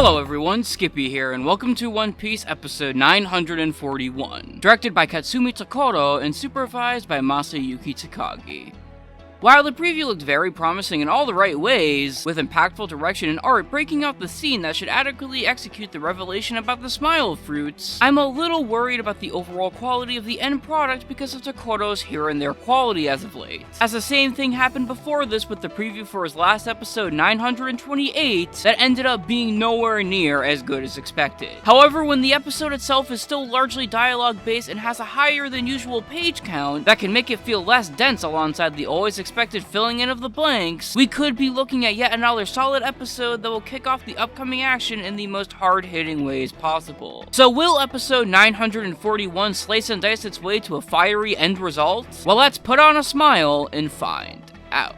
Hello everyone, Skippy here, and welcome to One Piece episode 941, directed by Katsumi Tokoro and supervised by Masayuki Takagi. While the preview looked very promising in all the right ways, with impactful direction and art breaking out the scene that should adequately execute the revelation about the smile fruits, I'm a little worried about the overall quality of the end product because of Tokoro's here and there quality as of late. As the same thing happened before this with the preview for his last episode 928 that ended up being nowhere near as good as expected. However, when the episode itself is still largely dialogue based and has a higher than usual page count that can make it feel less dense alongside the always expected filling in of the blanks, we could be looking at yet another solid episode that will kick off the upcoming action in the most hard-hitting ways possible. So will episode 941 slice and dice its way to a fiery end result? Well, let's put on a smile and find out.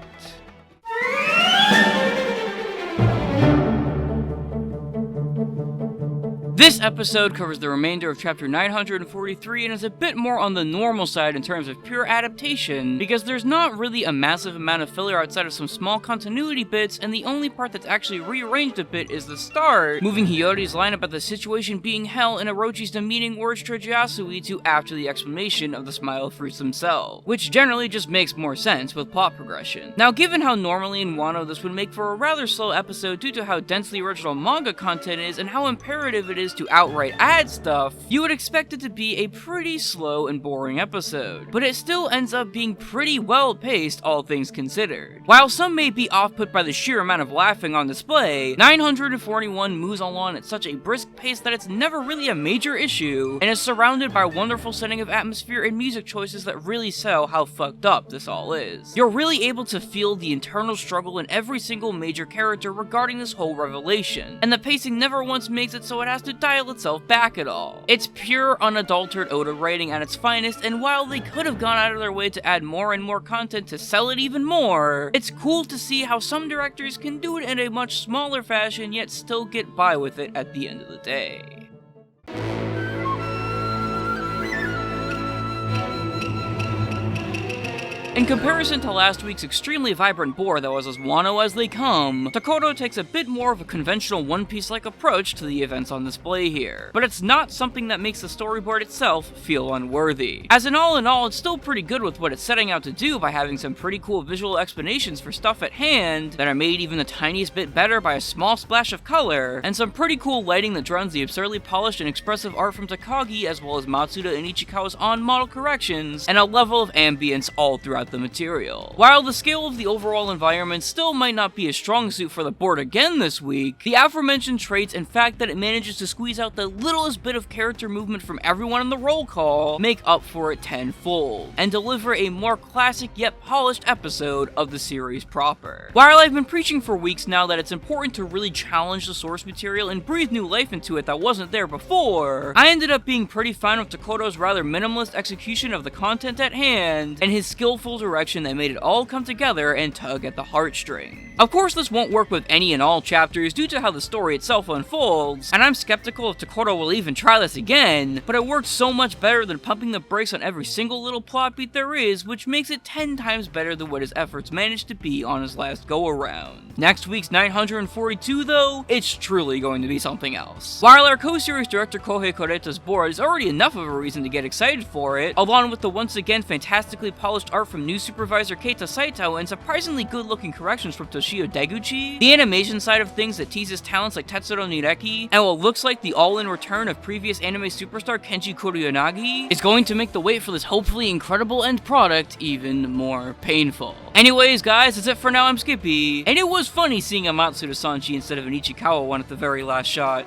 This episode covers the remainder of chapter 943 and is a bit more on the normal side in terms of pure adaptation, because there's not really a massive amount of filler outside of some small continuity bits, and the only part that's actually rearranged a bit is the start, moving Hiyori's line about the situation being hell and Orochi's demeaning words to Yasui to after the explanation of the smile fruits themselves, which generally just makes more sense with plot progression. Now, given how normally in Wano this would make for a rather slow episode due to how dense the original manga content is and how imperative it is to outright add stuff, you would expect it to be a pretty slow and boring episode, but it still ends up being pretty well paced, all things considered. While some may be off-put by the sheer amount of laughing on display, 941 moves along at such a brisk pace that it's never really a major issue, and is surrounded by a wonderful setting of atmosphere and music choices that really sell how fucked up this all is. You're really able to feel the internal struggle in every single major character regarding this whole revelation, and the pacing never once makes it so it has to dial itself back at all. It's pure, unadulterated Oda writing at its finest, and while they could have gone out of their way to add more and more content to sell it even more, it's cool to see how some directors can do it in a much smaller fashion yet still get by with it at the end of the day. In comparison to last week's extremely vibrant boar that was as Wano as they come, Tokoro takes a bit more of a conventional One Piece-like approach to the events on display here, but it's not something that makes the storyboard itself feel unworthy. As in all, it's still pretty good with what it's setting out to do by having some pretty cool visual explanations for stuff at hand that are made even the tiniest bit better by a small splash of color, and some pretty cool lighting that drowns the absurdly polished and expressive art from Takagi as well as Matsuda and Ichikawa's on-model corrections, and a level of ambience all throughout the material. While the scale of the overall environment still might not be a strong suit for the board again this week, the aforementioned traits and fact that it manages to squeeze out the littlest bit of character movement from everyone in the roll call make up for it tenfold, and deliver a more classic yet polished episode of the series proper. While I've been preaching for weeks now that it's important to really challenge the source material and breathe new life into it that wasn't there before, I ended up being pretty fine with Tokoro's rather minimalist execution of the content at hand, and his skillful direction that made it all come together and tug at the heartstring. Of course, this won't work with any and all chapters due to how the story itself unfolds, and I'm skeptical if Tokoro will even try this again, but it works so much better than pumping the brakes on every single little plot beat there is, which makes it 10 times better than what his efforts managed to be on his last go-around. Next week's 942, though, it's truly going to be something else. While our co-series director Kohei Koreta's board is already enough of a reason to get excited for it, along with the once again fantastically polished art from new supervisor Keita Saito and surprisingly good-looking corrections from Toshio Deguchi, the animation side of things that teases talents like Tetsuro Nireki, and what looks like the all-in return of previous anime superstar Kenji Kuroyanagi, is going to make the wait for this hopefully incredible end product even more painful. Anyways, guys, that's it for now. I'm Skippy, and it was funny seeing a Matsuda Sanji instead of an Ichikawa one at the very last shot.